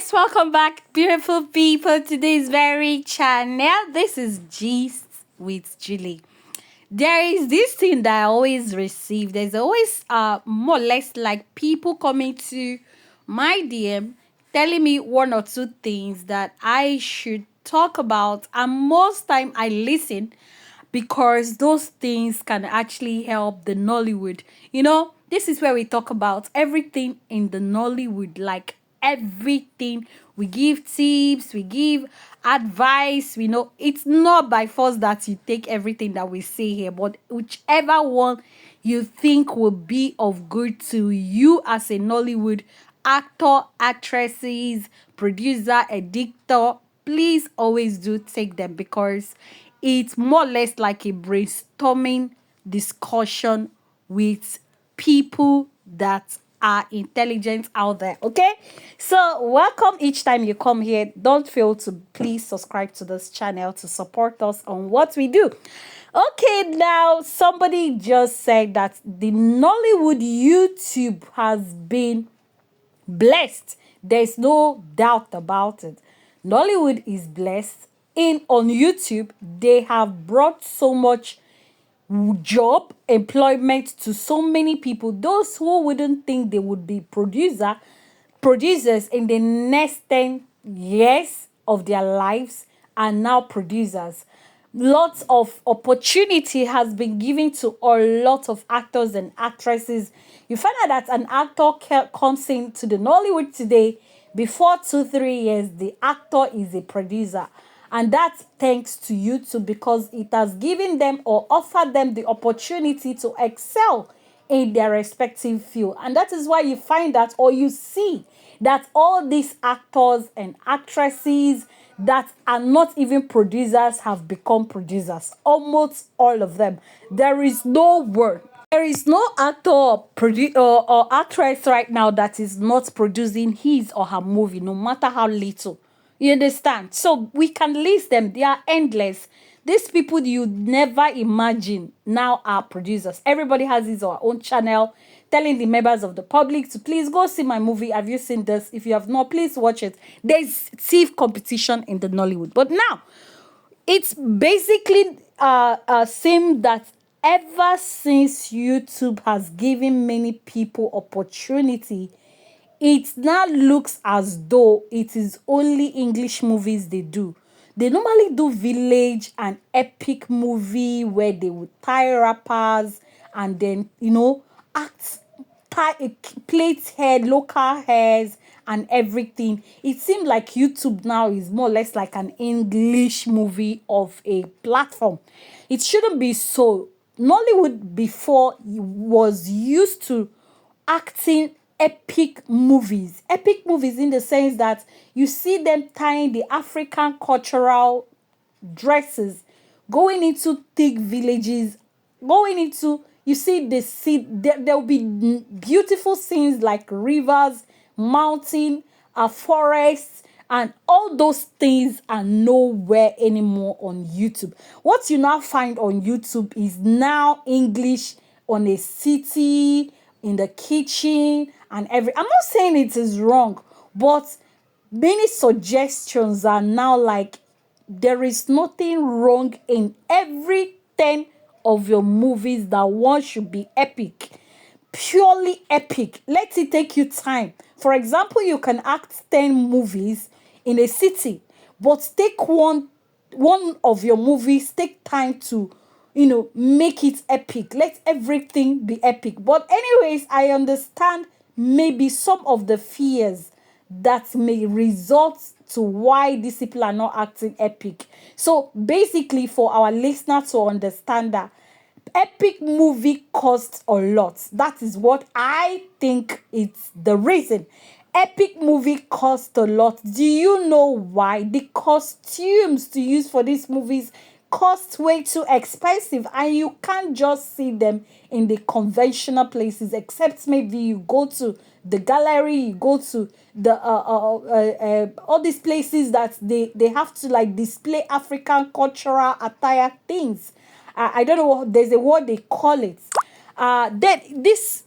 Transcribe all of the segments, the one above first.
guys, welcome back, beautiful people, to this very channel. This is Gist with Julie. There is this thing that I always receive. There's always more or less like people coming to my DM telling me one or two things that I should talk about, and most time I listen because those things can actually help the Nollywood. This is where we talk about everything in the Nollywood, like everything. We give tips, we give advice. We know it's not by force that you take everything that we say here, but whichever one you think will be of good to you as a Nollywood actor, actresses, producer, editor, please always do take them, because it's more or less like a brainstorming discussion with people that are intelligent out there. Okay, so welcome each time you come here. Don't fail to please subscribe to this channel to support us on what we do. Okay, now somebody just said that the Nollywood YouTube has been blessed. There's no doubt about it. Nollywood is blessed. In on YouTube, they have brought so much job employment to so many people. Those who wouldn't think they would be producers in the next 10 years of their lives are now producers. Lots of opportunity has been given to a lot of actors and actresses. You find out that an actor comes into the Nollywood today, before 2 3 years the actor is a producer, and that's thanks to YouTube, because it has given them or offered them the opportunity to excel in their respective field. And that is why you find that, or you see that, all these actors and actresses that are not even producers have become producers. Almost all of them. There is no word. There is no actor or actress right now that is not producing his or her movie, no matter how little. You understand? So we can list them. They are endless. These people you never imagine now are producers. Everybody has his or her own channel, telling the members of the public to please go see my movie. Have you seen this? If you have not, please watch it. There's stiff competition in the Nollywood. But now, it's basically seemed that ever since YouTube has given many people opportunity, it now looks as though it is only English movies they do. They normally do village and epic movie where they would tie rappers and then, act, plait hair, local hairs and everything. It seems like YouTube now is more or less like an English movie of a platform. It shouldn't be so. Nollywood before was used to acting epic movies. Epic movies in the sense that you see them tying the African cultural dresses, going into thick villages, going into, you see the sea, there will be beautiful scenes like rivers, mountain, forests, and all those things are nowhere anymore on YouTube. What you now find on YouTube is now English on a city, in the kitchen, and I'm not saying it is wrong, but many suggestions are now like, there is nothing wrong in every 10 of your movies that one should be epic, purely epic. Let it take you time. For example, you can act 10 movies in a city, but take one of your movies, take time to make it epic. Let everything be epic. But anyways, I understand maybe some of the fears that may result to why these people are not acting epic. So basically, for our listener to understand that epic movie costs a lot. That is what I think it's the reason. Epic movie costs a lot. Do you know why? The costumes to use for these movies cost way too expensive, and you can't just see them in the conventional places, except maybe you go to the gallery, you go to the all these places that they have to like display African cultural attire things. I don't know what, there's a word they call it. Then this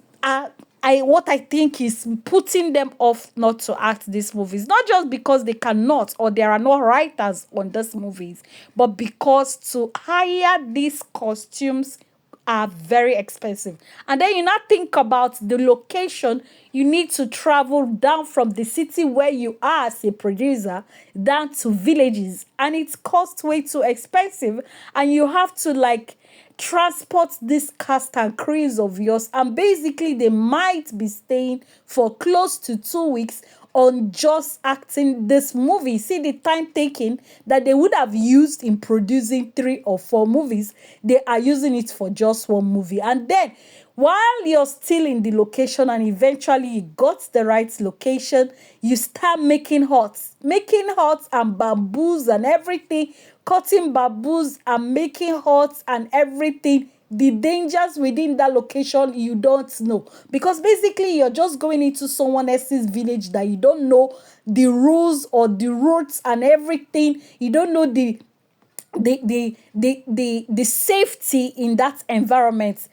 what I think is putting them off not to act these movies, not just because they cannot or there are no writers on these movies, but because to hire these costumes are very expensive. And then you now think about the location. You need to travel down from the city where you are as a producer down to villages, and it costs way too expensive. And you have to like transport this cast and crews of yours, and basically they might be staying for close to 2 weeks on just acting this movie. See the time taken that they would have used in producing 3 or 4 movies, they are using it for just one movie. And then while you're still in the location and eventually you got the right location, you start making huts and bamboos and everything, cutting bamboos and making huts and everything. The dangers within that location you don't know, because basically you're just going into someone else's village that you don't know the rules or the routes and everything. You don't know the safety in that environment,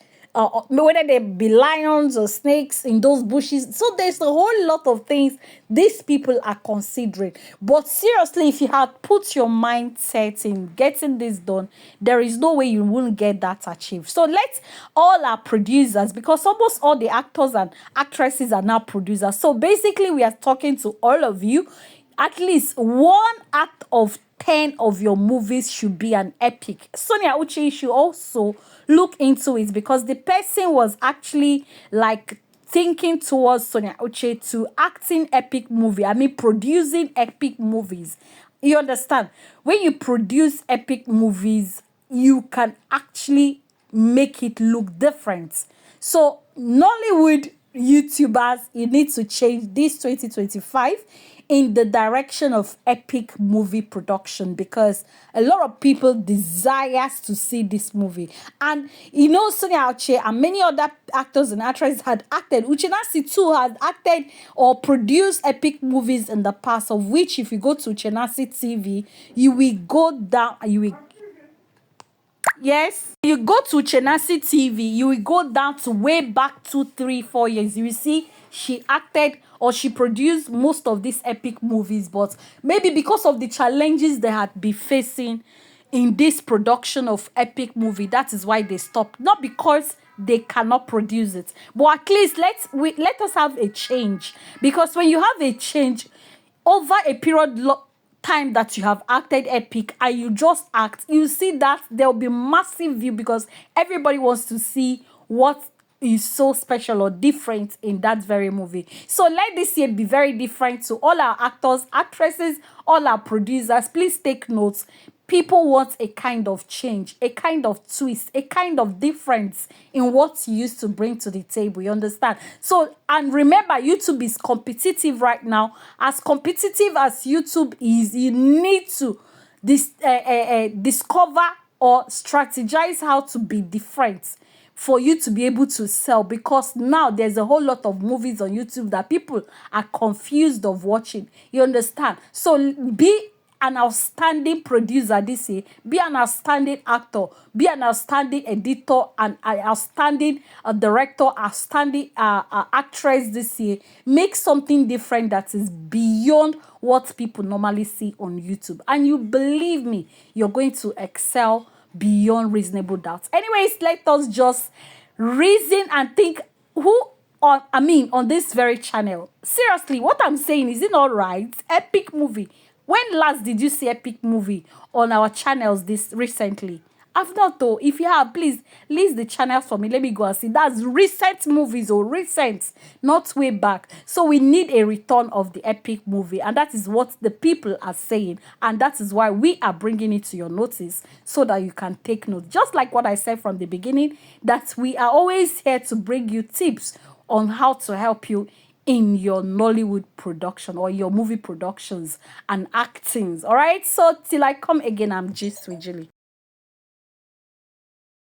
whether there be lions or snakes in those bushes. So there's a whole lot of things these people are considering. But seriously, if you had put your mindset in getting this done, there is no way you won't get that achieved. So let all our producers, because almost all the actors and actresses are now producers. So basically, we are talking to all of you. At least one act of 10 of your movies should be an epic. Sonia Uche should also look into it, because the person was actually like thinking towards Sonia Uche to acting epic movie. I mean, producing epic movies. You understand? When you produce epic movies, you can actually make it look different. So Nollywood YouTubers, you need to change this 2025 in the direction of epic movie production, because a lot of people desires to see this movie. And you know, Sonia Uche and many other actors and actresses had acted. Uchenasi too has acted or produced epic movies in the past, of which if you go to Uchenasi TV, you will go down, you will, yes, you go to Chenasi TV, you will go down to way back 2, 3, 4 years. You will see she acted or she produced most of these epic movies, but maybe because of the challenges they had been facing in this production of epic movie, that is why they stopped. Not because they cannot produce it, but at least let us have a change. Because when you have a change over a period time that you have acted epic and you just act, you see that there will be massive view, because everybody wants to see what is so special or different in that very movie. So let this year be very different to all our actors, actresses, all our producers. Please take notes. People want a kind of change, a kind of twist, a kind of difference in what you used to bring to the table. You understand? So, and remember, YouTube is competitive right now. As competitive as YouTube is, you need to discover or strategize how to be different for you to be able to sell, because now there's a whole lot of movies on YouTube that people are confused of watching. You understand? So be an outstanding producer this year, be an outstanding actor, be an outstanding editor, and an outstanding director, outstanding actress this year. Make something different that is beyond what people normally see on YouTube, and you believe me, you're going to excel beyond reasonable doubt. Anyways, let us just reason and think who on this very channel. Seriously, what I'm saying, is it all right? Epic movie. When last did you see epic movie on our channels this recently? I've not though. If you have, please list the channels for me. Let me go and see. That's recent movies or recent, not way back. So we need a return of the epic movie. And that is what the people are saying. And that is why we are bringing it to your notice so that you can take note. Just like what I said from the beginning, that we are always here to bring you tips on how to help you in your Nollywood production or your movie productions and actings. All right. So till I come again, I'm Gist with Julie.